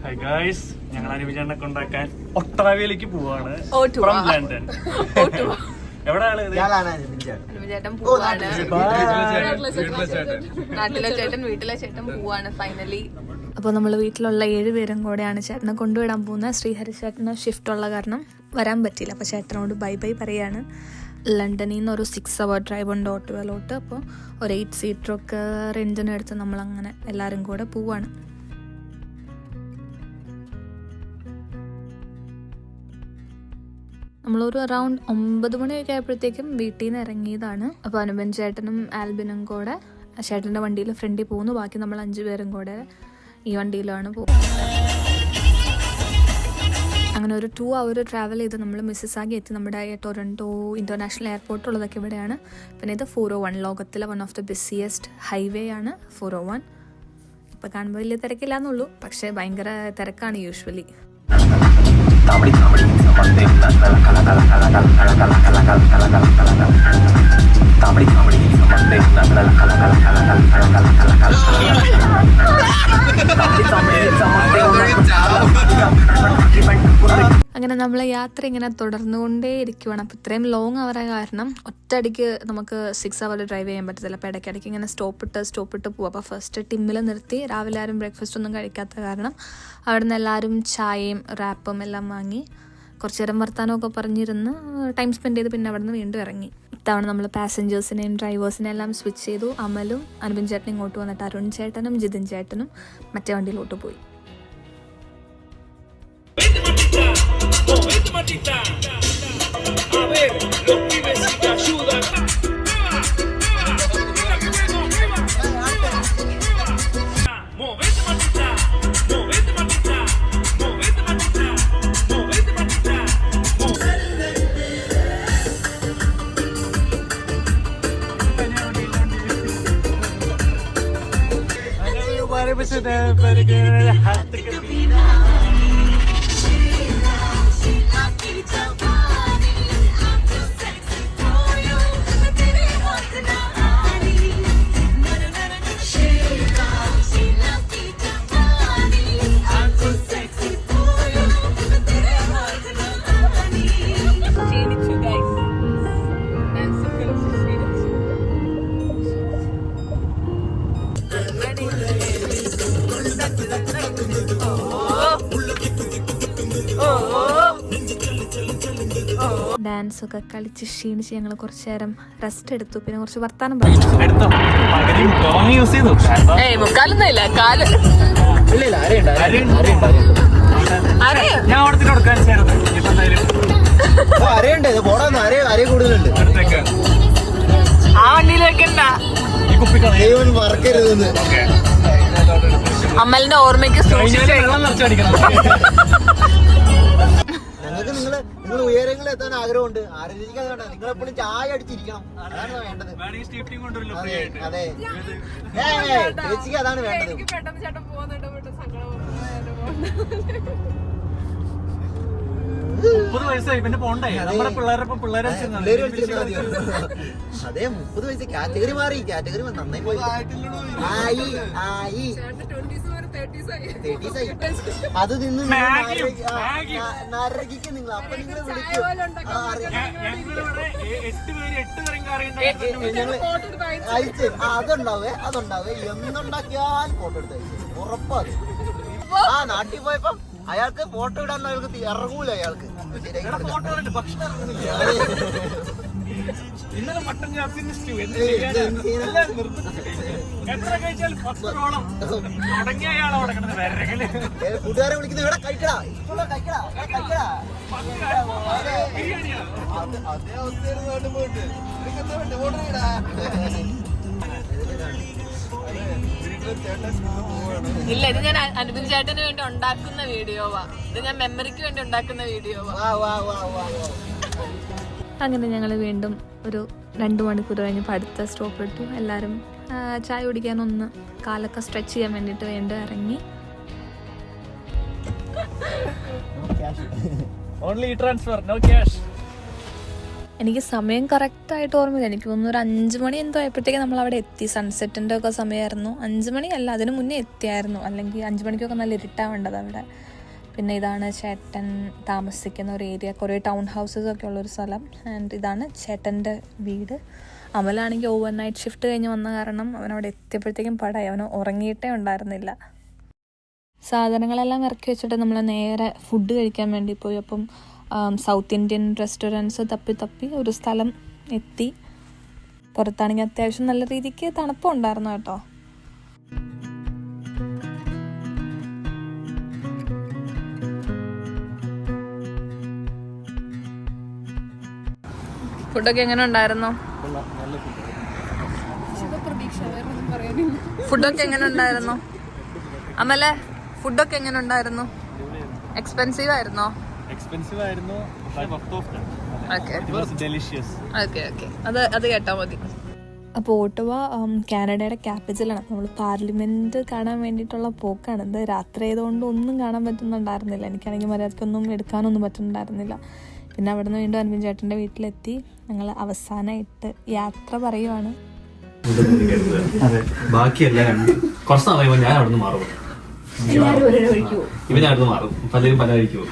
Hi guys, ഞങ്ങൾ അനുവിചേട്ടനെ കൊണ്ടാക്കാൻ ഒട്ടാവയിലേക്ക് പോവാണ്. From London. എവിടെയാണ് നാട്ടിലെ ചേട്ടൻ വീട്ടിലെ ചേട്ടൻ പോവാണ് ഫൈനലി. അപ്പോൾ നമ്മൾ വീട്ടിലുള്ള 7 പേരും കൂടെയാണ് ചേട്ടനെ കൊണ്ടുവിടാൻ പോകുന്നത്. ശ്രീഹരി ചേട്ടന് ഷിഫ്റ്റ് ഉള്ള കാരണം വരാൻ പറ്റിയില്ല. അപ്പോൾ ചേട്ടനോട് ബൈ ബൈ പറയാണ്. ലണ്ടനിൽ നിന്ന് ഒരു 6 hour ഡ്രൈവ് ഉണ്ട് ഓട്ടോയിലോട്ട്. അപ്പോൾ ഒരു 8 സീറ്ററൊക്കെ റെൻറ്റിനെടുത്ത് നമ്മളങ്ങനെ എല്ലാവരും കൂടെ പോവാണ്. നമ്മളൊരു അറൗണ്ട് 9 മണിയൊക്കെ ആയപ്പോഴത്തേക്കും വീട്ടിൽ നിന്ന് ഇറങ്ങിയതാണ്. അപ്പോൾ അനുപൻ ചേട്ടനും ആൽബിനും കൂടെ ചേട്ടൻ്റെ വണ്ടിയിൽ ഫ്രണ്ടിൽ പോകുന്നു. ബാക്കി നമ്മൾ 5 പേരും കൂടെ ഈ വണ്ടിയിലാണ് പോകുന്നത്. അങ്ങനെ ഒരു 2 hour ട്രാവൽ ചെയ്ത് നമ്മൾ മിസ്സിസാഗി എത്തി. നമ്മുടെ ടൊറൻറ്റോ ഇൻ്റർനാഷണൽ എയർപോർട്ട് ഉള്ളതൊക്കെ ഇവിടെയാണ്. പിന്നെ ഇത് 401, ലോകത്തിലെ one of the busiest highway ആണ് 401. ഇപ്പോൾ കാണുമ്പോൾ വലിയ തിരക്കില്ലാന്നുള്ളൂ, പക്ഷേ ഭയങ്കര തിരക്കാണ് യൂഷ്വലി. അങ്ങനെ നമ്മൾ യാത്ര ഇങ്ങനെ തുടർന്നുകൊണ്ടേ ഇരിക്കുവാണ്. അപ്പോൾ ഇത്രയും ലോങ് അവരെ കാരണം ഒറ്റയടിക്ക് നമുക്ക് 6 hour ഡ്രൈവ് ചെയ്യാൻ പറ്റത്തില്ല. അപ്പോൾ ഇടയ്ക്കിടയ്ക്ക് ഇങ്ങനെ സ്റ്റോപ്പിട്ട് പോവുക. അപ്പോൾ ഫസ്റ്റ് ടിമ്മിൽ നിർത്തി. രാവിലെ ആരും ബ്രേക്ക്ഫാസ്റ്റ് ഒന്നും കഴിക്കാത്ത കാരണം അവിടെ നിന്ന് എല്ലാവരും ചായയും റാപ്പും എല്ലാം വാങ്ങി കുറച്ച് നേരം വർത്താനമൊക്കെ പറഞ്ഞിരുന്ന് ടൈം സ്പെൻഡ് ചെയ്ത് പിന്നെ അവിടെ നിന്ന് വീണ്ടും ഇറങ്ങി. ഇത്തവണ നമ്മൾ പാസഞ്ചേഴ്സിനെയും ഡ്രൈവേഴ്സിനെയും എല്ലാം സ്വിച്ച് ചെയ്തു. അമലും അനുപൻ ചേട്ടനും ഇങ്ങോട്ട് വന്നിട്ട് അരുൺ ചേട്ടനും ജിതിൻ ചേട്ടനും മറ്റേ വണ്ടിയിലോട്ട് പോയി. ഡാൻസ് ഒക്കെ കളിച്ച് ക്ഷീണിച്ച് ഞങ്ങൾ കുറച്ച് നേരം റെസ്റ്റ് എടുത്തു. പിന്നെ കുറച്ച് വർത്താനം ആ വണ്ടിയിലൊക്കെ അമ്മലിന്റെ ഓർമ്മയ്ക്ക് നിങ്ങൾ ഉയരങ്ങളിൽ എത്താൻ ആഗ്രഹമുണ്ട്. ആരോഗ്യം നിങ്ങളെപ്പോഴും ചായ അടിച്ചിരിക്കണം. അതാണ് വേണ്ടത്. അതെ, ചേച്ചിക്ക് അതാണ് വേണ്ടത്. 30 വയസ്സായി പിന്നെ പോണ്ടേ. നമ്മുടെ പിള്ളേരെ അതെ, 30 വയസ്സ് കാറ്റഗറി മാറി. കാറ്റഗറി നന്നായി പോയി. അത് നിന്ന് നരകിക്ക് നിങ്ങൾ. അപ്പൊ നിങ്ങൾ വിളിക്കും. അയച്ച് അതുണ്ടാവേ എന്നുണ്ടാക്കിയാൽ ഫോട്ടോ എടുത്ത് അയച്ചു. ഉറപ്പാത്. ആ നാട്ടിൽ പോയപ്പോ അയാൾക്ക് ഫോട്ടോ ഇടാൻ അയാൾക്ക് ഇറങ്ങൂല. അയാൾക്ക് ഇന്നലെ മട്ടൻ കൂട്ടുകാരെ വിളിക്കുന്നത് ഇവിടെ കഴിക്കടാ, ഇഷ്ടമുള്ള കഴിക്കടാ. അതേ അവസ്ഥയായിരുന്നു പോയിട്ട്. ഇല്ല, ഇത് ഞാൻ അനുപൻ ചേട്ടന് വേണ്ടി ഉണ്ടാക്കുന്ന വീഡിയോവാ. ഇത് ഞാൻ മെമ്മറിക്ക് വേണ്ടി ഉണ്ടാക്കുന്ന വീഡിയോവാ. അങ്ങനെ ഞങ്ങൾ വീണ്ടും ഒരു 2 മണിക്കൂർ കഴിഞ്ഞപ്പോൾ അടുത്ത സ്റ്റോപ്പ് ഇട്ടു. എല്ലാവരും ചായ കുടിക്കാനൊന്ന് കാലൊക്കെ സ്ട്രെച്ച് ചെയ്യാൻ വേണ്ടിയിട്ട് വേണ്ടി ഇറങ്ങി. Only transfer, no cash. എനിക്ക് സമയം കറക്റ്റായിട്ട് ഓർമ്മയില്ല. എനിക്ക് തോന്നുന്നു ഒരു 5 മണി എന്തോ ആയപ്പോഴത്തേക്ക് നമ്മൾ അവിടെ എത്തി. സൺസെറ്റിൻ്റെ ഒക്കെ സമയമായിരുന്നു. 5 മണി അല്ല, അതിന് മുന്നേ എത്തിയായിരുന്നു. അല്ലെങ്കിൽ 5 മണിക്കൊക്കെ നല്ല ഇരുട്ടാവേണ്ടത് അവിടെ. പിന്നെ ഇതാണ് ചേട്ടൻ താമസിക്കുന്ന ഒരു ഏരിയ, കുറേ ടൗൺ ഹൗസസ് ഒക്കെ ഉള്ളൊരു സ്ഥലം. ആൻഡ് ഇതാണ് ചേട്ടൻ്റെ വീട്. അമലാണെങ്കിൽ ഓവർ നൈറ്റ് ഷിഫ്റ്റ് കഴിഞ്ഞ് വന്ന കാരണം അവനവിടെ എത്തിയപ്പോഴത്തേക്കും പടായി. അവന് ഉറങ്ങിയിട്ടേ ഉണ്ടായിരുന്നില്ല. സാധനങ്ങളെല്ലാം ഇറക്കി വെച്ചിട്ട് നമ്മൾ നേരെ ഫുഡ് കഴിക്കാൻ വേണ്ടി പോയി. അപ്പം സൗത്ത് ഇന്ത്യൻ റെസ്റ്റോറൻറ്റ്സ് തപ്പി ഒരു സ്ഥലം എത്തി. പുറത്താണെങ്കിൽ അത്യാവശ്യം നല്ല രീതിക്ക് തണുപ്പുണ്ടായിരുന്നു കേട്ടോ. ഫുഡൊക്കെ എങ്ങനെ ഉണ്ടായിരുന്നു? ഫുഡൊക്കെ എങ്ങനെ ഉണ്ടായിരുന്നു അമലെ? ഫുഡൊക്കെ എങ്ങനെ ഉണ്ടായിരുന്നു? എക്സ്പെൻസീവ് ആയിരുന്നോ? എക്സ്പെൻസീവ് ആയിരുന്നു. അത് കേട്ടാ മതി. അപ്പോൾ ഓട്ടവ കാനഡയുടെ ക്യാപിറ്റലാണ്. നമ്മൾ പാർലമെൻറ്റ് കാണാൻ വേണ്ടിയിട്ടുള്ള പോക്കാണ്. ഇത് രാത്രി ആയതുകൊണ്ട് ഒന്നും കാണാൻ പറ്റുന്നുണ്ടായിരുന്നില്ല. എനിക്കാണെങ്കിൽ മര്യാദക്കൊന്നും എടുക്കാനൊന്നും പറ്റുന്നുണ്ടായിരുന്നില്ല. പിന്നെ അവിടെ നിന്ന് വീണ്ടും അൻവിൻ ചേട്ടൻ്റെ വീട്ടിലെത്തി. ഞങ്ങൾ അവസാനമായിട്ട് യാത്ര പറയുവാണ്. ബാക്കിയെല്ലാം കുറച്ച് സമയം ഞാൻ അവിടെ നിന്ന് മാറും. ഇവനടുത്ത് മാറും. പലരും പല കഴിക്കോ.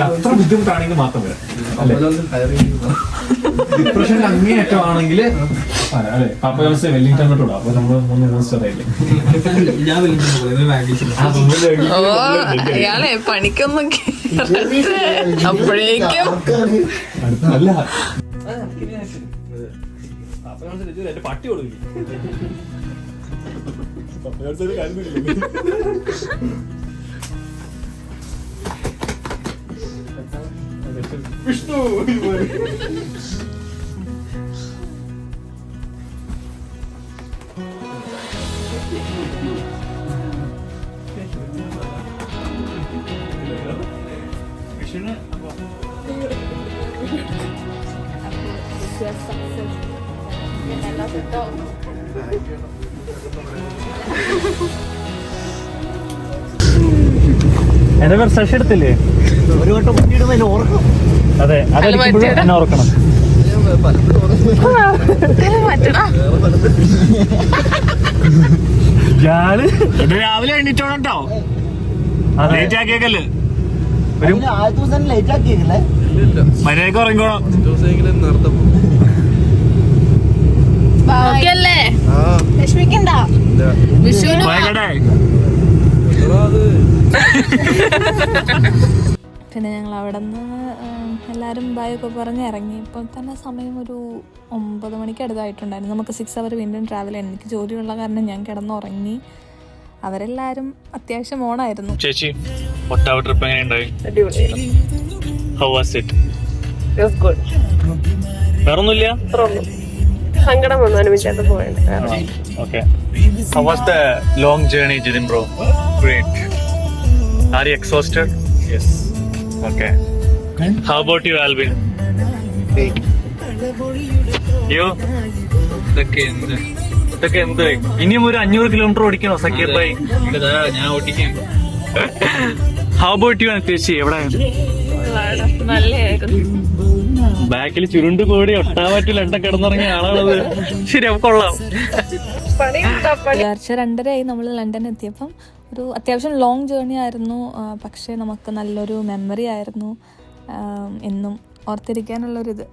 അത്ര ബുദ്ധിമുട്ടാണെങ്കിൽ മാത്രം വരാം. ഡിപ്രഷൻ അങ്ങേയറ്റമാണെങ്കിൽ അല്ലെ പാപ്പ വെല്ലിംഗ്ടണിലോട്ട് വിടാം. അപ്പൊ നമ്മള് 3 മോൺസ്റ്റർ ആയില്ലേ. ഞാൻ അയാളെ പണിക്കൊന്നും അപ്പോഴേക്കും അല്ല പട്ടി കൊടുക്കില്ല. വിഷ്ണു എന്റെ പേര് ശശി എടുത്തില്ലേ? ഒരു വട്ടം മുട്ടിയിടുമ്പോ എന്നെ ഓർക്കും. അതെ, അതെടുക്കുമ്പോഴും എന്നെ ഓർക്കണം. രാവിലെ എണ്ണീറ്റോണം കേട്ടോ. ലേറ്റ് ആക്കിയേക്കല്ലേ. ആദ്യത്തെ ദിവസം ലേറ്റ് ആക്കിയേക്കല്ലേ. മര്യാദക്ക് ഉറങ്ങിക്കോണം. വിഷമിക്കണ്ട. പിന്നെ ഞങ്ങൾ അവിടെ നിന്ന് എല്ലാവരും ബായൊക്കെ പറഞ്ഞ് ഇറങ്ങി. ഇപ്പം തന്നെ സമയം ഒരു 9 മണിക്ക് അടുത്തായിട്ടുണ്ടായിരുന്നു. നമുക്ക് 6 അവർ വീണ്ടും ട്രാവൽ ചെയ്യണം. എനിക്ക് ജോലിയുള്ള കാരണം ഞാൻ കിടന്നുറങ്ങി. അവരെല്ലാവരും അത്യാവശ്യം ഓണായിരുന്നു. ചേച്ചി ഒട്ടാവ ട്രിപ്പ് എങ്ങനെയുണ്ടായി? How was it? It was good. വേറൊന്നുമില്ല. സങ്കടം വന്നു അനുഭവിച്ചാൽ പോയത്. Okay. How was the long journey, Jidin bro? Great. Are you exhausted? Yes. Okay. How about you, Alvin? You? ഇതൊക്കെ എന്ത്? ഇനിയും ഒരു 500 കിലോമീറ്റർ ഓടിക്കണോ സക്കീർ ഭായി? ഞാൻ ഓടിക്കാം. How about you, ചേച്ചി? എവിടെ? നല്ലതായിരുന്നു. ബാക്കിൽ ചുരുണ്ട് കൂടി ഒട്ടാവാറ്റിൽ എണ്ണ കിടന്നിറങ്ങിയ ആളാണത്. ശരി, കൊള്ളാം. പുലർച്ചെ 2:30 നമ്മൾ ലണ്ടൻ എത്തിയപ്പം ഒരു അത്യാവശ്യം ലോങ് ജേർണി ആയിരുന്നു. പക്ഷേ നമുക്ക് നല്ലൊരു മെമ്മറി ആയിരുന്നു. എന്നും ഓർത്തിരിക്കാനുള്ളൊരിത്.